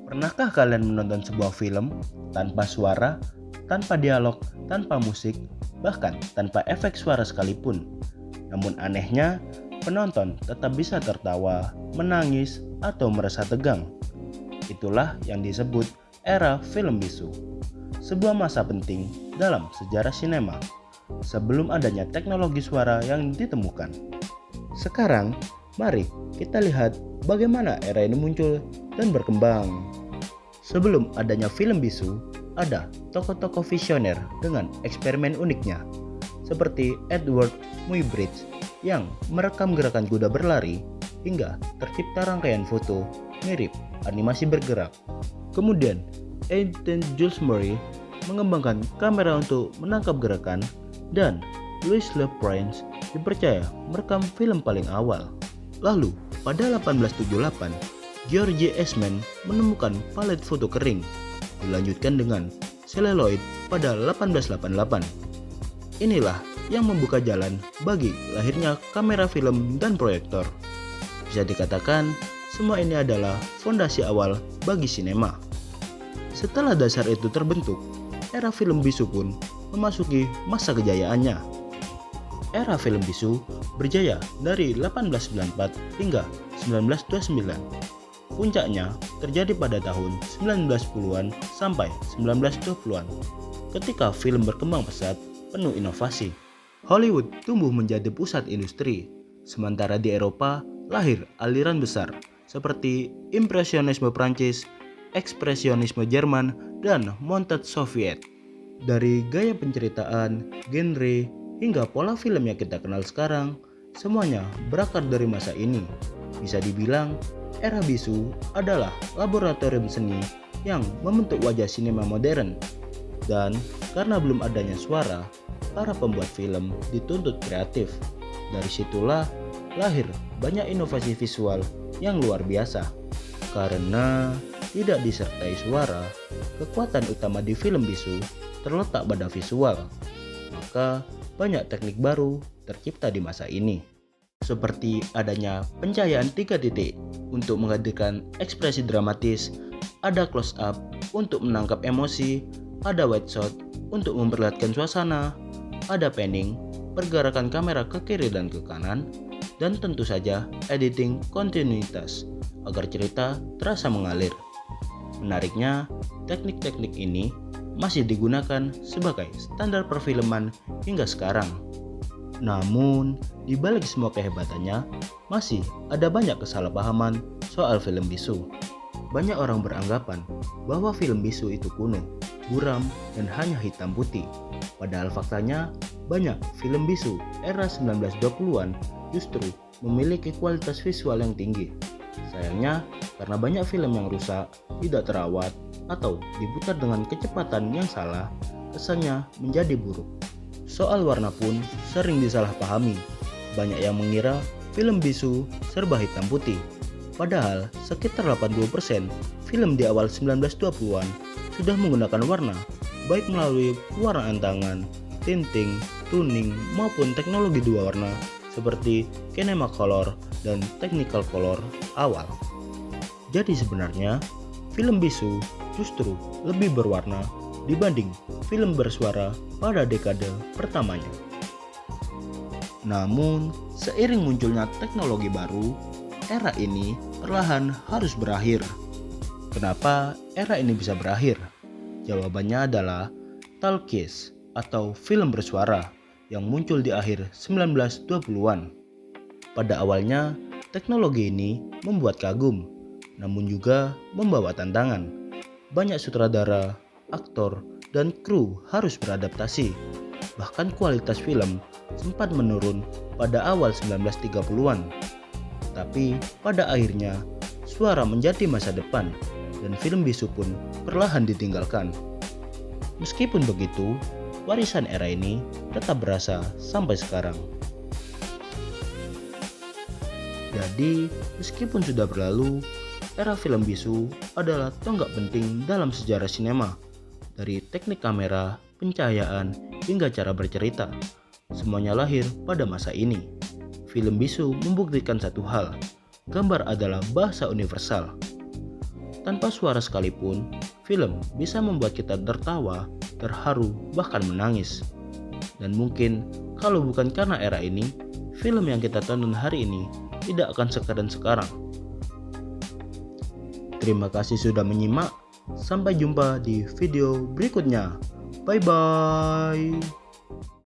Pernahkah kalian menonton sebuah film tanpa suara, tanpa dialog, tanpa musik, bahkan tanpa efek suara sekalipun? Namun anehnya, penonton tetap bisa tertawa, menangis, atau merasa tegang. Itulah yang disebut era film bisu. Sebuah masa penting dalam sejarah sinema, sebelum adanya teknologi suara yang ditemukan. Sekarang, mari kita lihat bagaimana era ini muncul dan berkembang. Sebelum adanya film bisu, ada tokoh-tokoh visioner dengan eksperimen uniknya, seperti Edward Muybridge yang merekam gerakan kuda berlari hingga tercipta rangkaian foto mirip animasi bergerak. Kemudian, Agent Jules Murray mengembangkan kamera untuk menangkap gerakan, dan Louis Le Prince dipercaya merekam film paling awal. Lalu, pada 1878, George Eastman menemukan palet foto kering, dilanjutkan dengan celluloid pada 1888. Inilah yang membuka jalan bagi lahirnya kamera film dan proyektor. Bisa dikatakan, semua ini adalah fondasi awal bagi sinema. Setelah dasar itu terbentuk, era film bisu pun memasuki masa kejayaannya. Era film bisu berjaya dari 1894 hingga 1929. Puncaknya terjadi pada tahun 1910-an sampai 1920-an, ketika film berkembang pesat penuh inovasi. Hollywood tumbuh menjadi pusat industri, sementara di Eropa lahir aliran besar seperti Impresionisme Prancis, Ekspresionisme Jerman, dan Montage Soviet. Dari gaya penceritaan, genre, hingga pola film yang kita kenal sekarang, semuanya berakar dari masa ini. Bisa dibilang, era bisu adalah laboratorium seni yang membentuk wajah sinema modern. Dan karena belum adanya suara, para pembuat film dituntut kreatif. Dari situlah lahir banyak inovasi visual yang luar biasa. Karena tidak disertai suara, kekuatan utama di film bisu terletak pada visual. Maka banyak teknik baru tercipta di masa ini, seperti adanya pencahayaan 3 titik untuk menghadirkan ekspresi dramatis, ada close up untuk menangkap emosi, ada wide shot untuk memperlihatkan suasana, ada panning, pergerakan kamera ke kiri dan ke kanan, dan tentu saja editing kontinuitas agar cerita terasa mengalir. Menariknya, teknik-teknik ini masih digunakan sebagai standar perfilman hingga sekarang. Namun, di balik semua kehebatannya, masih ada banyak kesalahpahaman soal film bisu. Banyak orang beranggapan bahwa film bisu itu kuno, buram, dan hanya hitam putih. Padahal faktanya, banyak film bisu era 1920-an justru memiliki kualitas visual yang tinggi. Sayangnya, karena banyak film yang rusak, tidak terawat, atau diputar dengan kecepatan yang salah, kesannya menjadi buruk. Soal warna pun sering disalahpahami. Banyak yang mengira film bisu serba hitam putih. Padahal sekitar 80% film di awal 1920-an sudah menggunakan warna, baik melalui pewarnaan tangan, tinting, tuning, maupun teknologi dua warna seperti Kinemacolor dan Technicolor awal. Jadi sebenarnya, film bisu justru lebih berwarna dibanding film bersuara pada dekade pertamanya. Namun, seiring munculnya teknologi baru, era ini perlahan harus berakhir. Kenapa era ini bisa berakhir? Jawabannya adalah talkies atau film bersuara yang muncul di akhir 1920-an. Pada awalnya, teknologi ini membuat kagum, namun juga membawa tantangan. Banyak sutradara, aktor, dan kru harus beradaptasi. Bahkan kualitas film sempat menurun pada awal 1930-an. Tapi pada akhirnya, suara menjadi masa depan dan film bisu pun perlahan ditinggalkan. Meskipun begitu, warisan era ini tetap berasa sampai sekarang. Jadi, meskipun sudah berlalu, era film bisu adalah tonggak penting dalam sejarah sinema. Dari teknik kamera, pencahayaan, hingga cara bercerita, semuanya lahir pada masa ini. Film bisu membuktikan satu hal, gambar adalah bahasa universal. Tanpa suara sekalipun, film bisa membuat kita tertawa, terharu, bahkan menangis. Dan mungkin kalau bukan karena era ini, film yang kita tonton hari ini tidak akan sekeren sekarang. Terima kasih sudah menyimak. Sampai jumpa di video berikutnya. Bye bye.